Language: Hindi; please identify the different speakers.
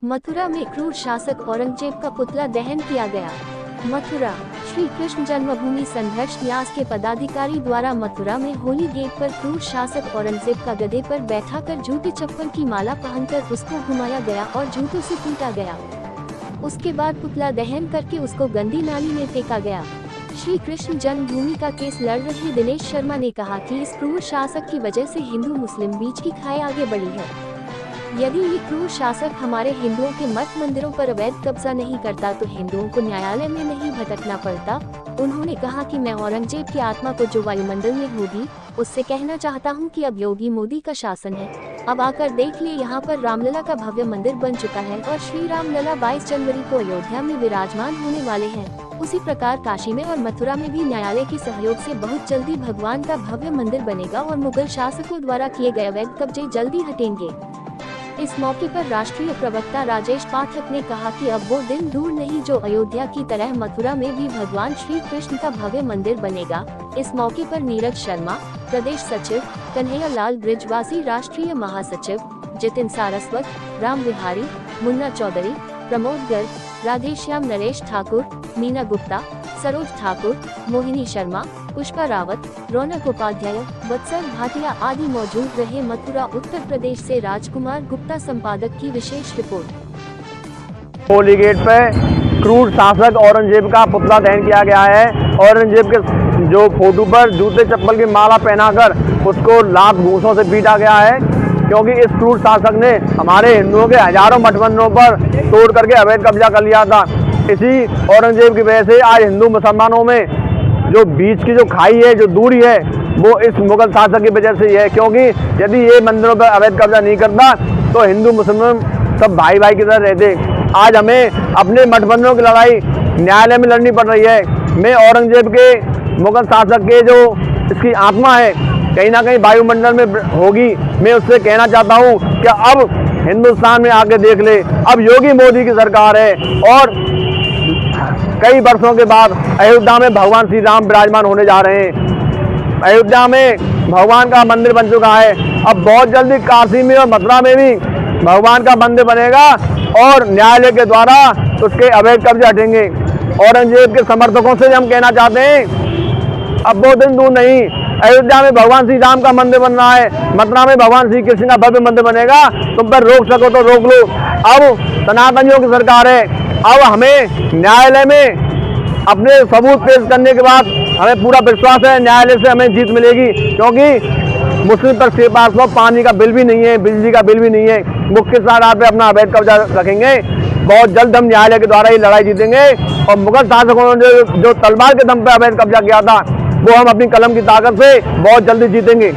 Speaker 1: मथुरा में क्रूर शासक औरंगजेब का पुतला दहन किया गया। मथुरा श्री कृष्ण जन्मभूमि संघर्ष न्यास के पदाधिकारी द्वारा मथुरा में होली गेट पर क्रूर शासक औरंगजेब का गधे पर बैठाकर जूते चप्पल की माला पहनकर उसको घुमाया गया और जूतों से पीटा गया। उसके बाद पुतला दहन करके उसको गंदी नाली में फेंका गया। श्री कृष्ण जन्मभूमि का केस लड़ रहे दिनेश शर्मा ने कहा कि इस क्रूर शासक की वजह से हिंदू मुस्लिम बीच की खाई आगे बढ़ी है। यदि ये क्रूर शासक हमारे हिंदुओं के मठ मंदिरों पर अवैध कब्जा नहीं करता तो हिंदुओं को न्यायालय में नहीं भटकना पड़ता। उन्होंने कहा कि मैं औरंगजेब की आत्मा को जो वायुमंडल में होगी उससे कहना चाहता हूं कि अब योगी मोदी का शासन है। अब आकर देख ले, यहाँ पर रामलला का भव्य मंदिर बन चुका है और श्री रामलला 22 जनवरी को अयोध्या में विराजमान होने वाले हैं। उसी प्रकार काशी में और मथुरा में भी न्यायालय के सहयोग से बहुत जल्दी भगवान का भव्य मंदिर बनेगा और मुगल शासकों द्वारा किए गए अवैध कब्जे जल्दी हटेंगे। इस मौके पर राष्ट्रीय प्रवक्ता राजेश पाठक ने कहा कि अब वो दिन दूर नहीं जो अयोध्या की तरह मथुरा में भी भगवान श्री कृष्ण का भव्य मंदिर बनेगा। इस मौके पर नीरज शर्मा, प्रदेश सचिव, कन्हैया लाल ब्रिजवासी, राष्ट्रीय महासचिव जितिन सारस्वत, राम बिहारी, मुन्ना चौधरी, प्रमोद गर्ग, राधेश्याम, नरेश ठाकुर, मीना गुप्ता, सरोज ठाकुर, मोहिनी शर्मा, पुष्पा रावत, रौनक उपाध्याय, वत्सल भाटिया आदि मौजूद रहे। मथुरा उत्तर प्रदेश से राजकुमार गुप्ता संपादक की विशेष रिपोर्ट।
Speaker 2: होली गेट पे क्रूर शासक औरंगजेब का पुतला दहन किया गया है। औरंगजेब के जो फोटो पर जूते चप्पल की माला पहनाकर उसको लात घूंसों से पीटा गया है, क्योंकि इस क्रूर शासक ने हमारे हिंदुओं के हजारों मठ मंदिरों पर तोड़ करके अवैध कब्जा कर लिया था। इसी औरंगजेब की वजह से आज हिंदू मुसलमानों में जो बीच की जो खाई है, जो दूरी है, वो इस मुगल शासक की वजह से ही है। क्योंकि यदि ये मंदिरों पर अवैध कब्जा नहीं करता तो हिंदू मुसलमान सब भाई भाई की तरह रहते। आज हमें अपने मठ मंदिरों की लड़ाई न्यायालय में लड़नी पड़ रही है। मैं औरंगजेब के मुगल शासक के जो इसकी आत्मा है कहीं ना कहीं वायुमंडल में होगी। मैं उससे कहना चाहता हूँ कि अब हिंदुस्तान में आके देख ले, अब योगी मोदी की सरकार है और कई वर्षों के बाद अयोध्या में भगवान श्री राम विराजमान होने जा रहे हैं। अयोध्या में भगवान का मंदिर बन चुका है। अब बहुत जल्दी काशी में और मथुरा में भी भगवान का मंदिर बनेगा और न्यायालय के द्वारा उसके अवैध कब्जे हटेंगे। औरंगजेब के समर्थकों से हम कहना चाहते हैं, अब वो दिन दूर नहीं, अयोध्या में भगवान श्री राम का मंदिर बन रहा है, मथुरा में भगवान श्री कृष्ण का भव्य मंदिर बनेगा। तुम पर रोक सको तो रोक लो। अब सनातनियों की सरकार है। अब हमें न्यायालय में अपने सबूत पेश करने के बाद हमें पूरा विश्वास है न्यायालय से हमें जीत मिलेगी, क्योंकि मुस्लिम पर के पास पानी का बिल भी नहीं है, बिजली का बिल भी नहीं है। मुख्य आधार पे अपना अवैध कब्जा रखेंगे। बहुत जल्द हम न्यायालय के द्वारा ही लड़ाई जीतेंगे और मुगल शासकों ने जो तलवार के दम पे अवैध कब्जा किया था वो हम अपनी कलम की ताकत से बहुत जल्दी जीतेंगे।